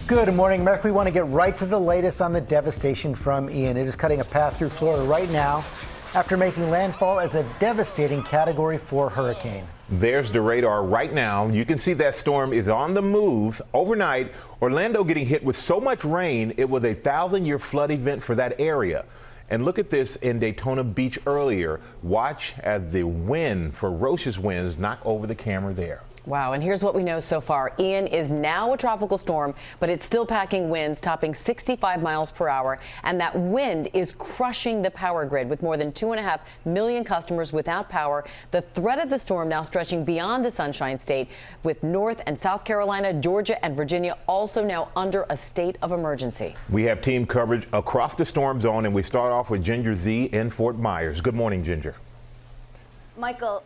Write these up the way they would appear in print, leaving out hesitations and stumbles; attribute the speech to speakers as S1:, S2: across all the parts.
S1: Good morning, America. We want to get right to the latest on the devastation from Ian. It is cutting a path through Florida right now after making landfall as a devastating Category 4 hurricane.
S2: There's the radar right now. You can see that storm is on the move. Overnight, Orlando getting hit with so much rain, it was a 1,000-year flood event for that area. And look at this in Daytona Beach earlier. Watch as the wind, ferocious winds, knock over the camera there.
S3: Wow, and here's what we know so far. Ian is now a tropical storm, but it's still packing winds topping 65 miles per hour, and that wind is crushing the power grid with more than 2.5 million customers without power. The threat of the storm now stretching beyond the Sunshine State, with North and South Carolina, Georgia, and Virginia also now under a state of emergency.
S2: We have team coverage across the storm zone, and we start off with Ginger Zee in Fort Myers. Good morning, Ginger.
S4: Michael,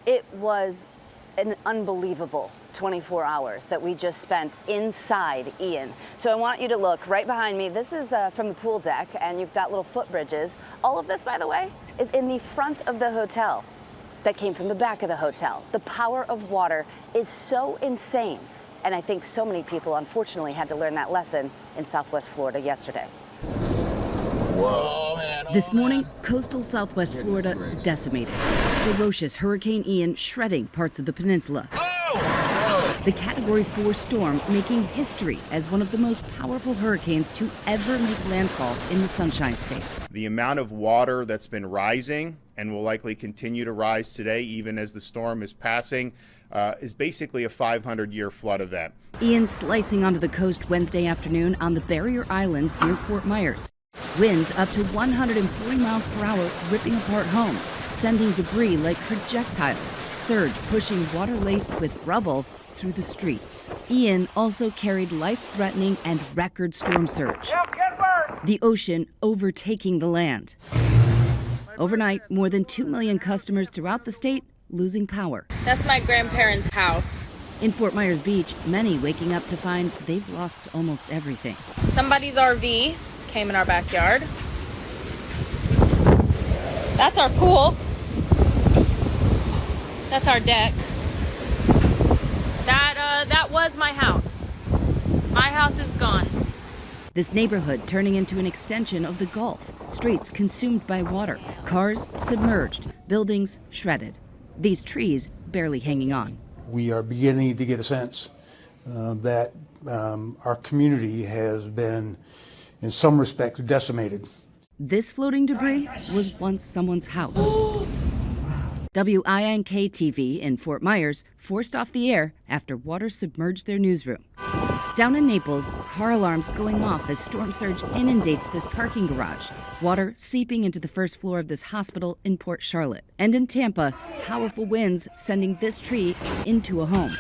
S4: it was an unbelievable 24 hours that we just spent inside Ian. So I want you to look right behind me. This is from the pool deck, and you've got little footbridges. All of this, by the way, is in the front of the hotel that came from the back of the hotel. The power of water is so insane, and I think so many people unfortunately had to learn that lesson in Southwest Florida yesterday.
S5: Whoa, man.
S6: This morning, coastal Southwest Florida decimated. Ferocious Hurricane Ian shredding parts of the peninsula. The Category 4 storm making history as one of the most powerful hurricanes to ever make landfall in the Sunshine State.
S5: The amount of water that's been rising and will likely continue to rise today, even as the storm is passing, is basically a 500-year flood event.
S6: Ian slicing onto the coast Wednesday afternoon on the Barrier Islands near Fort Myers. Winds up to 140 miles per hour ripping apart homes, sending debris like projectiles. Surge pushing water laced with rubble through the streets. Ian also carried life-threatening and record storm surge. The ocean overtaking the land. Overnight, more than 2 million customers throughout the state losing power.
S7: That's my grandparents' house.
S6: In Fort Myers Beach, many waking up to find they've lost almost everything.
S7: Somebody's RV came in our backyard. That's our pool. That's our deck. That was my house. My house is gone.
S6: This neighborhood turning into an extension of the Gulf. Streets consumed by water, cars submerged, buildings shredded. These trees barely hanging on.
S8: We are beginning to get a sense that our community has been, in some respects, decimated.
S6: This floating debris was once someone's house. WINK-TV in Fort Myers forced off the air after water submerged their newsroom. Down in Naples, car alarms going off as storm surge inundates this parking garage. Water seeping into the first floor of this hospital in Port Charlotte. And in Tampa, powerful winds sending this tree into a home.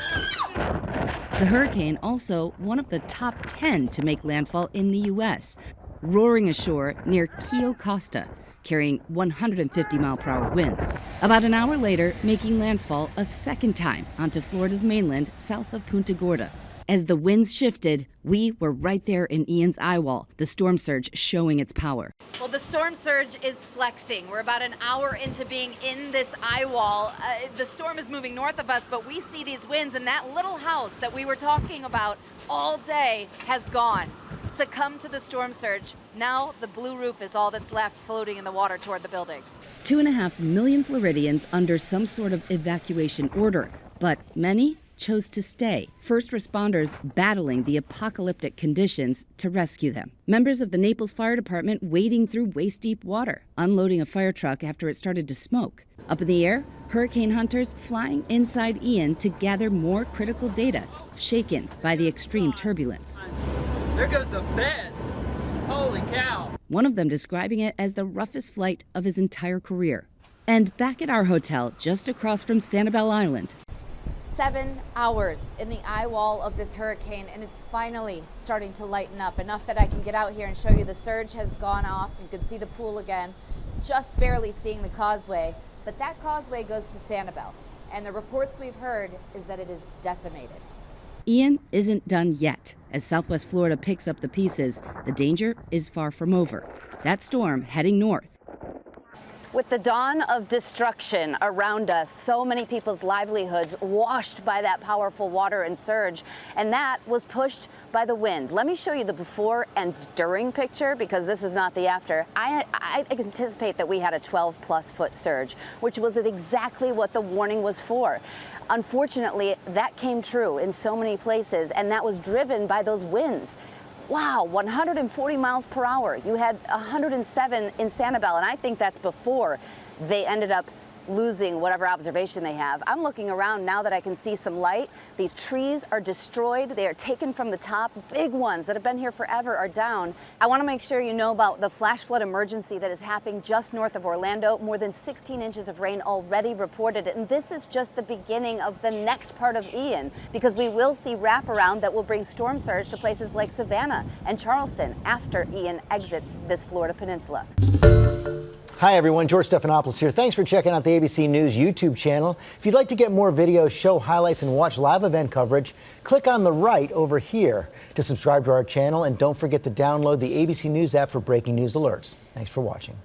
S6: The hurricane also one of the top 10 to make landfall in the U.S., roaring ashore near Kio Costa, carrying 150-mile-per-hour winds. About an hour later, making landfall a second time onto Florida's mainland south of Punta Gorda. As the winds shifted, we were right there in Ian's eye wall, the storm surge showing its power.
S9: Well, the storm surge is flexing. We're about an hour into being in this eye wall. The storm is moving north of us, but we see these winds, and that little house that we were talking about all day has gone. Succumbed to the storm surge. Now the blue roof is all that's left floating in the water toward the building.
S6: 2.5 million Floridians under some sort of evacuation order, but many chose to stay. First responders battling the apocalyptic conditions to rescue them. Members of the Naples Fire Department wading through waist-deep water, unloading a fire truck after it started to smoke. Up in the air, hurricane hunters flying inside Ian to gather more critical data, shaken by the extreme turbulence.
S10: There goes the fence. Holy cow.
S6: One of them describing it as the roughest flight of his entire career. And back at our hotel, just across from Sanibel Island.
S9: 7 hours in the eye wall of this hurricane, and it's finally starting to lighten up enough that I can get out here and show you the surge has gone off. You can see the pool again, just barely seeing the causeway, but that causeway goes to Sanibel, and the reports we've heard is that it is decimated.
S6: Ian isn't done yet. As Southwest Florida picks up the pieces, the danger is far from over. That storm heading north.
S4: With the dawn of destruction around us, so many people's livelihoods washed by that powerful water and surge, and that was pushed by the wind. Let me show you the before and during picture, because this is not the after. I anticipate that we had a 12+ foot surge, which was exactly what the warning was for. Unfortunately, that came true in so many places, and that was driven by those winds. Wow, 140 miles per hour. You had 107 in Sanibel, and I think that's before they ended up losing whatever observation they have. I'm looking around now that I can see some light. These trees are destroyed. They are taken from the top. Big ones that have been here forever are down. I want to make sure you know about the flash flood emergency that is happening just north of Orlando. More than 16 inches of rain already reported. And this is just the beginning of the next part of Ian, because we will see wraparound that will bring storm surge to places like Savannah and Charleston after Ian exits this Florida peninsula.
S1: Hi everyone, George Stephanopoulos here. Thanks for checking out the ABC News YouTube channel. If you'd like to get more videos, show highlights, and watch live event coverage, click on the right over here to subscribe to our channel, and don't forget to download the ABC News app for breaking news alerts. Thanks for watching.